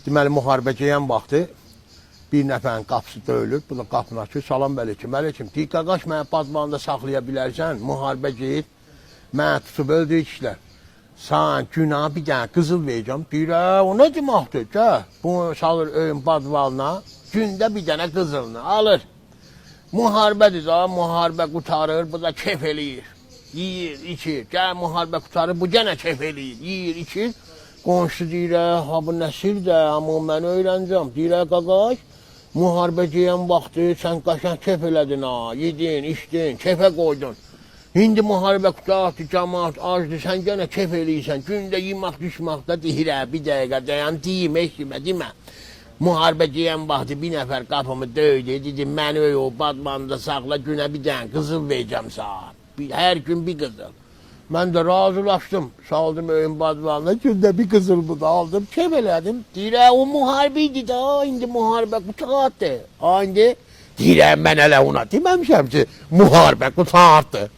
Deməli, müharibə gələn vaxtı bir nəfərin qapısı döyülür. Bu da qapını açır. Salam əleykum. Əleykum. Deyir, qaqaş, mənə padvanında saxlaya bilərsən. Müharibə geyir. Mənə tutub öldürüklər. Sən günah bir dənə qızıl verəcəm. Deyir, o nə deməkdir? Gəl. Bunu salır öyün padvalına. Gündə bir dənə qızılını alır. Müharibədir da, müharibə qutarır. Bu da kef eləyir. Yiyir, içir. Gəl müharibə qutarır. Bu gənə kef eləyir. Yiyir, içir. Qonşu deyir, ha bu nəsir də, amma mən öyrənəcəm. Deyir, qaqaş, müharibə gələn vaxtı sən qaşan kef elədin ha. Yedin, içdin, kefə qoydun. İndi müharibə qutardı, cəmaat acdır, sən gənə kef eləyirsən. Gündə yemək düşməkdə deyir, bir dəqiqə dayan, deyim, eşitmə, demə. Müharibə gələn vaxtı bir nəfər qapımı döydü, dedi, mən o badmanda saxla, günə bir dənə qızıl verəcəm sağ. Hər gün bir qızıl. Mən də razılaşdım, saldım öyün badvalına, gündə bir qızıl bu da aldım, kef elədim. Deyir, o müharibə idi da, indi müharibə qutardı. İndi deyir, mən elə ona deməmişəm ki, müharibə qutardı.